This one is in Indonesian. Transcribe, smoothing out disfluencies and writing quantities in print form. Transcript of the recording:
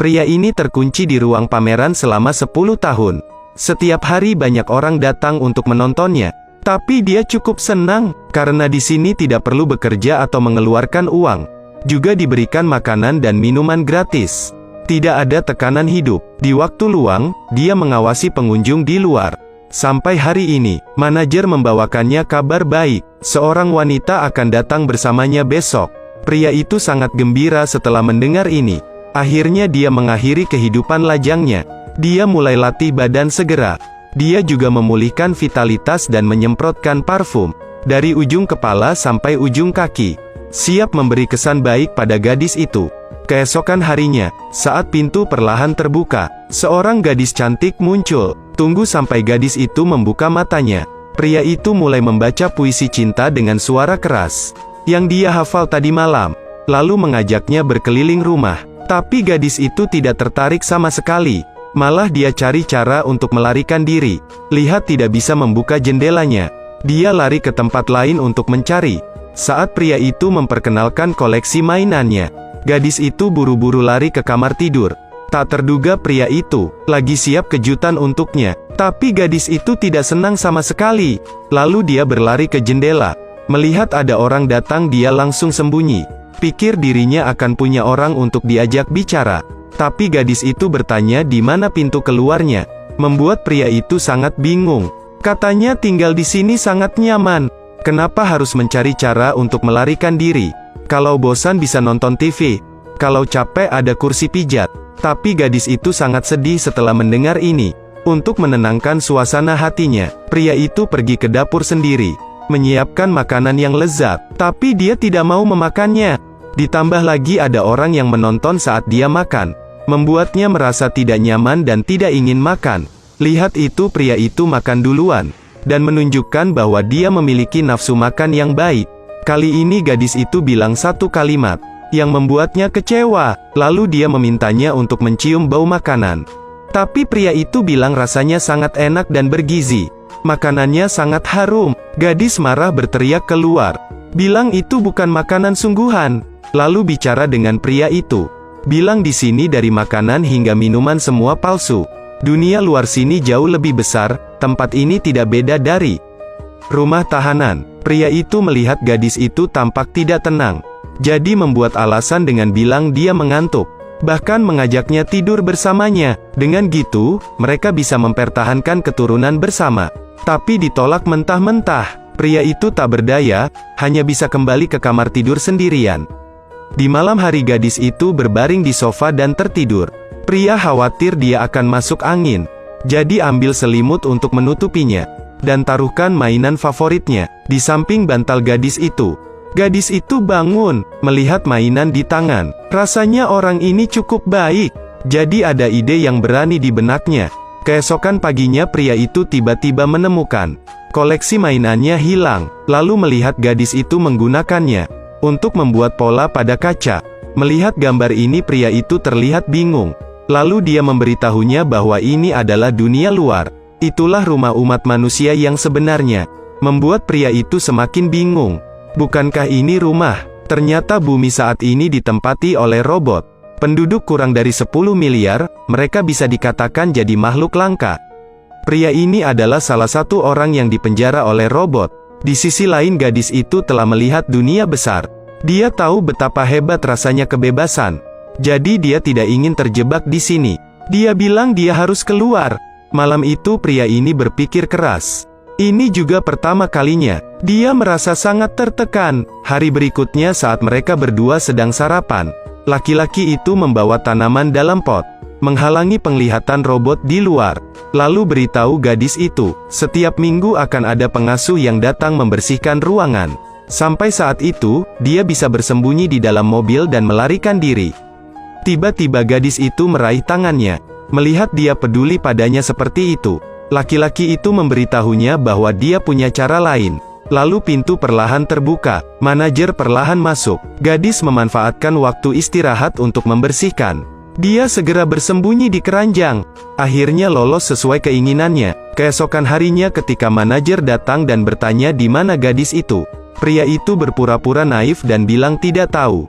Pria ini terkunci di ruang pameran selama 10 tahun. Setiap hari banyak orang datang untuk menontonnya. Tapi dia cukup senang, karena di sini tidak perlu bekerja atau mengeluarkan uang. Juga diberikan makanan dan minuman gratis. Tidak ada tekanan hidup. Di waktu luang, dia mengawasi pengunjung di luar. Sampai hari ini, manajer membawakannya kabar baik. Seorang wanita akan datang bersamanya besok. Pria itu sangat gembira setelah mendengar ini. Akhirnya dia mengakhiri kehidupan lajangnya. Dia mulai latih badan segera. Dia juga memulihkan vitalitas dan menyemprotkan parfum. Dari ujung kepala sampai ujung kaki. Siap memberi kesan baik pada gadis itu. Keesokan harinya, saat pintu perlahan terbuka, seorang gadis cantik muncul. Tunggu sampai gadis itu membuka matanya. Pria itu mulai membaca puisi cinta dengan suara keras, yang dia hafal tadi malam, lalu mengajaknya berkeliling rumah. Tapi gadis itu tidak tertarik sama sekali. Malah dia cari cara untuk melarikan diri. Lihat tidak bisa membuka jendelanya. Dia lari ke tempat lain untuk mencari. Saat pria itu memperkenalkan koleksi mainannya, gadis itu buru-buru lari ke kamar tidur. Tak terduga pria itu lagi siap kejutan untuknya. Tapi gadis itu tidak senang sama sekali. Lalu dia berlari ke jendela. Melihat ada orang datang, dia langsung sembunyi. Pikir dirinya akan punya orang untuk diajak bicara. Tapi gadis itu bertanya di mana pintu keluarnya. Membuat pria itu sangat bingung. Katanya tinggal di sini sangat nyaman. Kenapa harus mencari cara untuk melarikan diri? Kalau bosan bisa nonton TV. Kalau capek ada kursi pijat. Tapi gadis itu sangat sedih setelah mendengar ini. Untuk menenangkan suasana hatinya, pria itu pergi ke dapur sendiri. Menyiapkan makanan yang lezat. Tapi dia tidak mau memakannya. Ditambah lagi ada orang yang menonton saat dia makan. Membuatnya merasa tidak nyaman dan tidak ingin makan. Lihat itu, pria itu makan duluan. Dan menunjukkan bahwa dia memiliki nafsu makan yang baik. Kali ini gadis itu bilang satu kalimat yang membuatnya kecewa. Lalu dia memintanya untuk mencium bau makanan. Tapi pria itu bilang rasanya sangat enak dan bergizi. Makanannya sangat harum. Gadis marah berteriak keluar. Bilang itu bukan makanan sungguhan. Lalu bicara dengan pria itu. Bilang di sini dari makanan hingga minuman semua palsu. Dunia luar sini jauh lebih besar, tempat ini tidak beda dari rumah tahanan. Pria itu melihat gadis itu tampak tidak tenang. Jadi membuat alasan dengan bilang dia mengantuk. Bahkan mengajaknya tidur bersamanya. Dengan gitu, mereka bisa mempertahankan keturunan bersama. Tapi ditolak mentah-mentah. Pria itu tak berdaya, hanya bisa kembali ke kamar tidur sendirian. Di malam hari gadis itu berbaring di sofa dan tertidur. Pria khawatir dia akan masuk angin. Jadi ambil selimut untuk menutupinya. Dan taruhkan mainan favoritnya di samping bantal gadis itu. Gadis itu bangun, melihat mainan di tangan. Rasanya orang ini cukup baik. Jadi ada ide yang berani di benaknya. Keesokan paginya pria itu tiba-tiba menemukan koleksi mainannya hilang. Lalu melihat gadis itu menggunakannya untuk membuat pola pada kaca. Melihat gambar ini pria itu terlihat bingung. Lalu dia memberitahunya bahwa ini adalah dunia luar. Itulah rumah umat manusia yang sebenarnya. Membuat pria itu semakin bingung. Bukankah ini rumah? Ternyata bumi saat ini ditempati oleh robot. Penduduk kurang dari 10 miliar, mereka bisa dikatakan jadi makhluk langka. Pria ini adalah salah satu orang yang dipenjara oleh robot. Di sisi lain gadis itu telah melihat dunia besar. Dia tahu betapa hebat rasanya kebebasan. Jadi dia tidak ingin terjebak di sini. Dia bilang dia harus keluar. Malam itu pria ini berpikir keras. Ini juga pertama kalinya. Dia merasa sangat tertekan. Hari berikutnya saat mereka berdua sedang sarapan, laki-laki itu membawa tanaman dalam pot, menghalangi penglihatan robot di luar. Lalu beritahu gadis itu, setiap minggu akan ada pengasuh yang datang membersihkan ruangan. Sampai saat itu, dia bisa bersembunyi di dalam mobil dan melarikan diri. Tiba-tiba gadis itu meraih tangannya. Melihat dia peduli padanya seperti itu, laki-laki itu memberitahunya bahwa dia punya cara lain. Lalu pintu perlahan terbuka, manajer perlahan masuk. Gadis memanfaatkan waktu istirahat untuk membersihkan. Dia segera bersembunyi di keranjang. Akhirnya lolos sesuai keinginannya. Keesokan harinya ketika manajer datang dan bertanya di mana gadis itu, pria itu berpura-pura naif dan bilang tidak tahu.